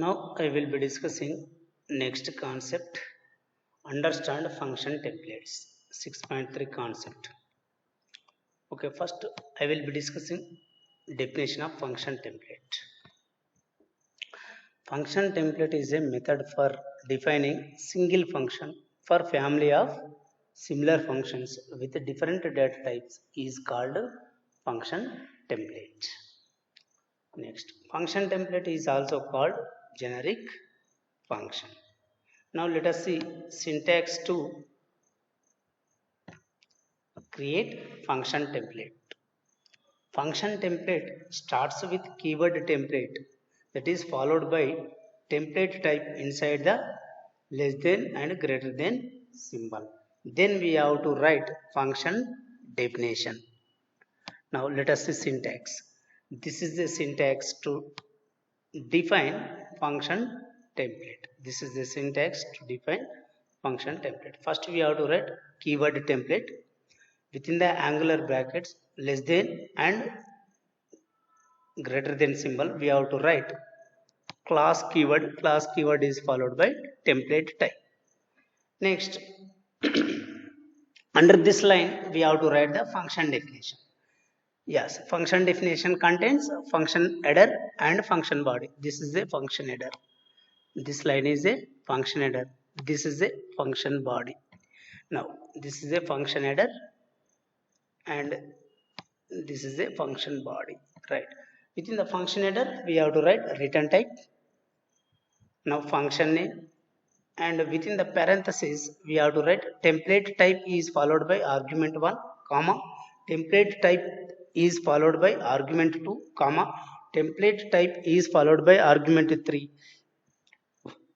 Now I will be discussing next concept, understand function templates, 6.3 concept. Okay, first I will be discussing definition of function template. Function template is a method for defining single function for family of similar functions with different data types is called function template. Next, function template is also called generic function. Now let us see syntax to create function template. Function template starts with keyword template that is followed by template type inside the less than and greater than symbol. Then we have to write function definition. Now let us see syntax. This is the syntax to define function template. This is the syntax to define function template. First we have to write keyword template within the angular brackets less than and greater than symbol. We have to write class keyword is followed by template type. Next, under this line we have to write the function definition. Yes, function definition contains function header and function body. This is a function header. This line is a function header. This is a function body. Now this is a function header and this is a function body, right? Within the function header we have to write return type, now function name, and within the parentheses we have to write template type is followed by argument 1 comma template type is followed by argument 2 comma template type is followed by argument 3.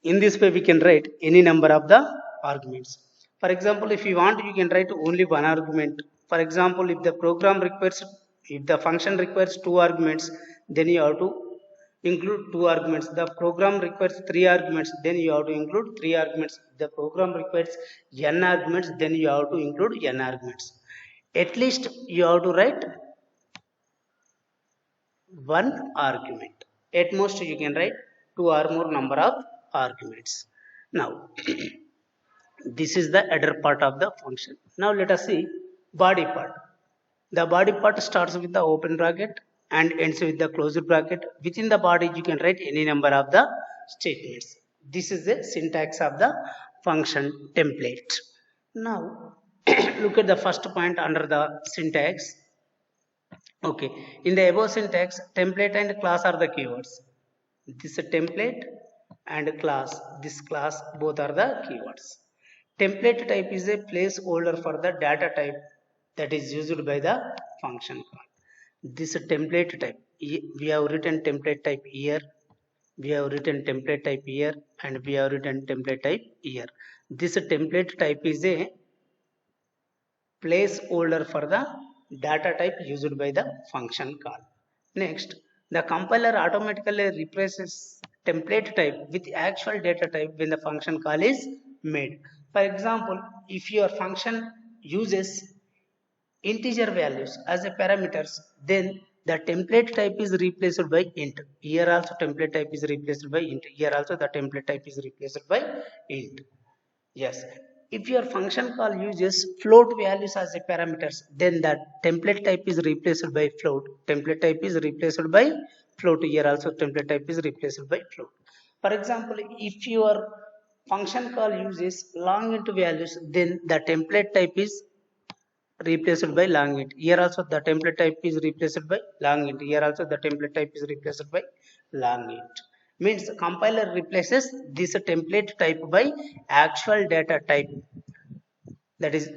In this way we can write any number of the arguments. For example, if you want you can write only one argument. For example, if the program requires, if the function requires two arguments, then you have to include two arguments. The program requires three arguments, then you have to include three arguments. If the program requires n arguments, then you have to include n arguments. At least you have to write one argument. At most you can write two or more number of arguments. Now this is the header part of the function. Now let us see body part. The body part starts with the open bracket and ends with the closed bracket. Within the body you can write any number of the statements. This is the syntax of the function template. Now look at the first point under the syntax. Okay, in the above syntax, template and class are the keywords. This is template and class. This class both are the keywords. Template type is a placeholder for the data type that is used by the function call. This template type. We have written template type here. We have written template type here, and we have written template type here. This template type is a placeholder for the data type used by the function call. Next, the compiler automatically replaces template type with actual data type when the function call is made. For example, if your function uses integer values as a parameters, then the template type is replaced by int. Here also template type is replaced by int. Here also the template type is replaced by int. Yes, if your function call uses float values as a parameters, then the template type is replaced by float. Template type is replaced by float. Here also template type is replaced by float. For example, if your function call uses long int values, then the template type is replaced by long int. Here also the template type is replaced by long int. Here also the template type is replaced by long int. Means compiler replaces this template type by actual data type, that is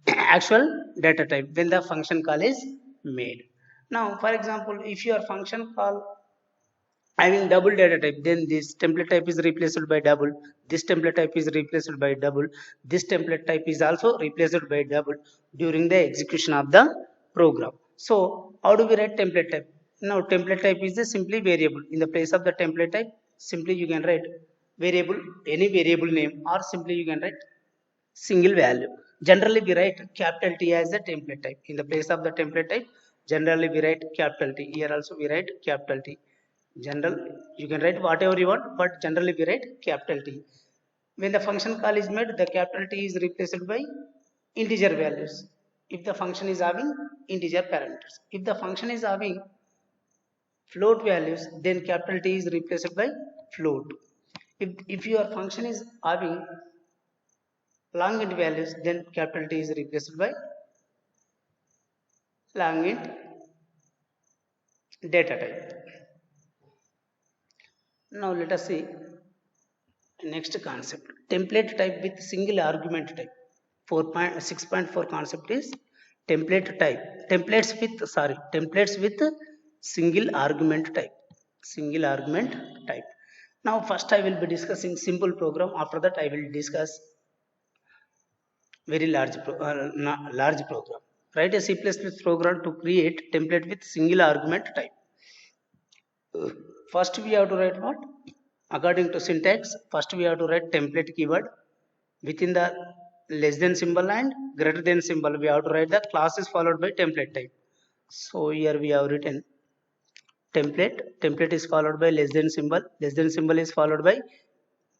actual data type when the function call is made. Now for example, if your function call having double data type, then this template type is replaced by double, this template type is replaced by double, this template type is also replaced by double during the execution of the program. So how do we write template type? Now template type is a simply variable. In the place of the template type, simply you can write variable, any variable name, or simply you can write single value. Generally we write capital T as a template type. In the place of the template type, generally we write capital T. Here also we write capital T. General, you can write whatever you want, but generally we write capital T. When the function call is made, the capital T is replaced by integer values. If the function is having integer parameters, if the function is having float values, then capital T is replaced by float. If your function is having long int values, then capital T is replaced by long int data type. Now let us see next concept, template type with single argument type. 4.6.4 concept is template type. Templates with single argument type. Single argument type. Now first I will be discussing simple program. After that I will discuss very large program. Write a C++ program to create template with single argument type. First we have to write what? According to syntax, first we have to write template keyword. Within the less than symbol and greater than symbol, we have to write the class is followed by template type. So here we have written template. Template is followed by less than symbol. Less than symbol is followed by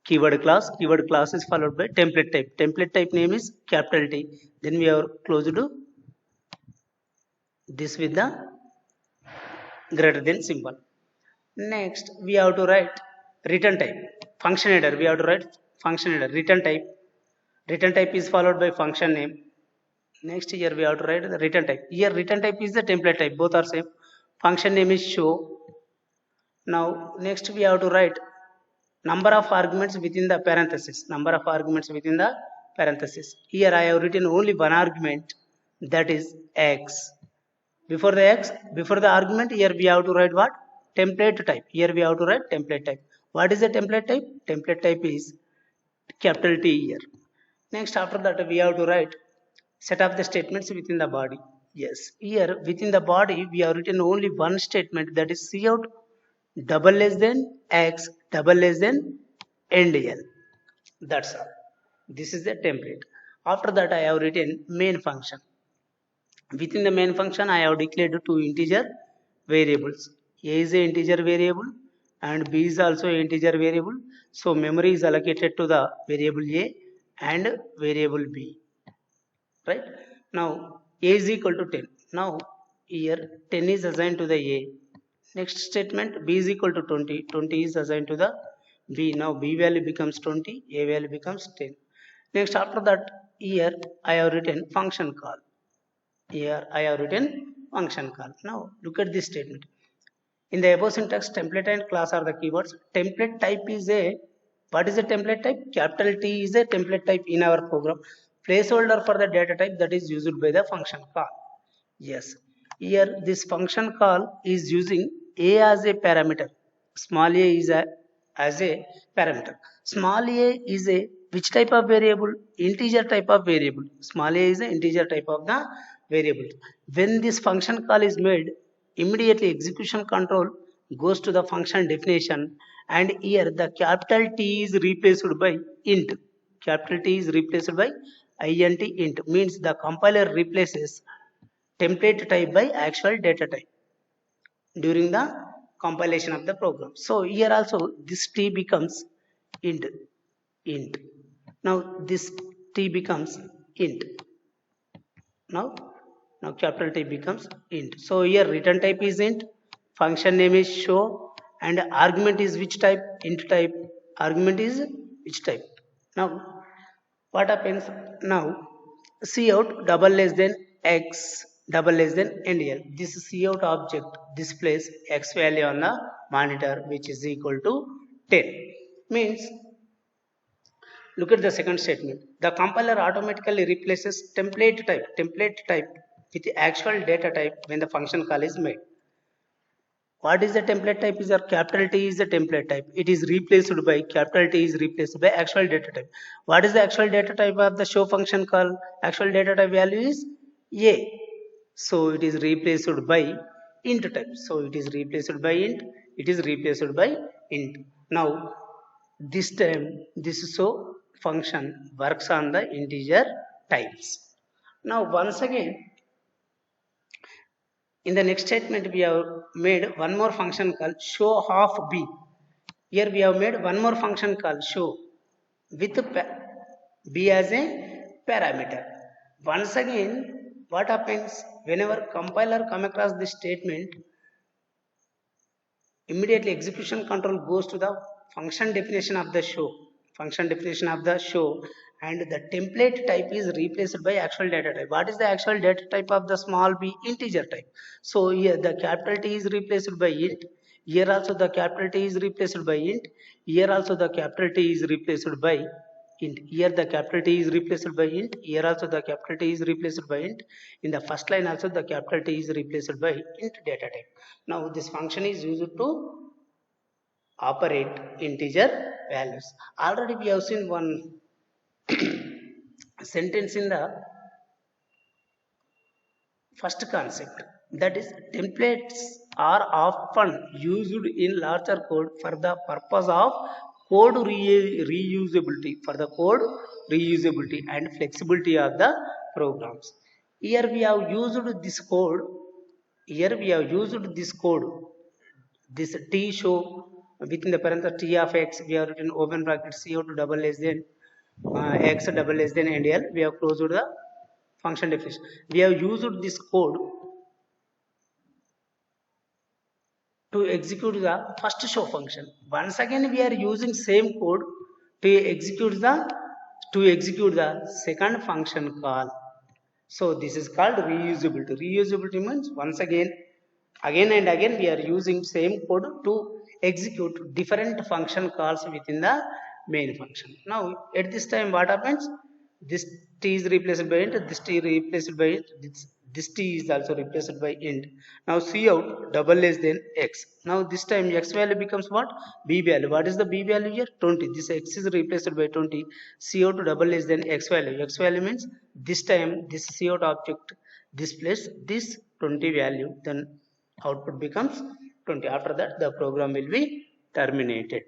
keyword class. Keyword class is followed by template type. Template type name is capital T. Then we have closed to this with the greater than symbol. Next, we have to write return type. Function header. We have to write function header. Return type. Return type is followed by function name. Next, here we have to write the return type. Here return type is the template type. Both are same. Function name is show. Now next we have to write number of arguments within the parenthesis. Number of arguments within the parenthesis. Here I have written only one argument, that is x. Before the argument, here we have to write what? Template type. Here we have to write template type. What is the template type? Template type is capital T here. Next, after that we have to write set of the statements within the body. Yes, here within the body we have written only one statement, that is cout double less than x double less than end l. That's all. This is the template. After that I have written main function. Within the main function I have declared two integer variables. A is an integer variable and B is also an integer variable. So memory is allocated to the variable A and variable B. Right? Now A is equal to 10. Now here 10 is assigned to the A. Next statement, B is equal to 20. 20 is assigned to the B. Now B value becomes 20, A value becomes 10. Next, after that, here I have written function call. Here I have written function call. Now look at this statement. In the above syntax, template and class are the keywords. Template type is a, what is a template type? Capital T is a template type in our program. Placeholder for the data type that is used by the function call. Yes, here this function call is using A as a parameter. Small a is as a parameter. Small a is a which type of variable? Integer type of variable. Small a is an integer type of the variable. When this function call is made, immediately execution control goes to the function definition, and here the capital T is replaced by int. Capital T is replaced by int, means the compiler replaces template type by actual data type during the compilation of the program. So here also this T becomes int. Now this T becomes int. Now capital T becomes int. So here return type is int, function name is show, and argument is which type? Int type. Argument is which type? Now what happens? Now cout double less than x double less than end l. This cout object displays x value on the monitor, which is equal to 10. Means, look at the second statement. The compiler automatically replaces template type with the actual data type when the function call is made. What is the template type? Is capital T is the template type. It is replaced by capital T is replaced by actual data type. What is the actual data type of the show function call? Actual data type value is A. So it is replaced by int type. So it is replaced by int. It is replaced by int. Now this time this show function works on the integer types. Now once again, In the next statement, we have made one more function called show of b. Here we have made one more function called show with b as a parameter. Once again, what happens whenever compiler come across this statement, immediately execution control goes to the function definition of the show, and the template type is replaced by actual data type. What is the actual data type of the small b? Integer type. So here the capital T is replaced by int, here also the capital T is replaced by int, here also the capital T is replaced by int, here the capital T is replaced by int, here also the capital T is replaced by int, in the first line also the capital T is replaced by int data type. Now this function is used to operate integer values. Already we have seen one sentence in the first concept, that is templates are often used in larger code for the purpose of code reusability, and flexibility of the programs. Here we have used this code, this t show within the parenthesis t of x, we have written open bracket co to double less than x double less than and l. We have closed the function definition. We have used this code to execute the first show function. Once again, we are using same code to execute the second function call. So this is called reusability. Reusability means once again and again we are using same code to execute different function calls within the main function. Now at this time what happens? This t is replaced by int, this t replaced by int, this t is also replaced by int. Now cout double less than x. Now this time x value becomes what? B value. What is the B value here? 20. This x is replaced by 20. Cout double less than x value. X value means this time this cout object displays this 20 value. Then output becomes 20. After that the program will be terminated.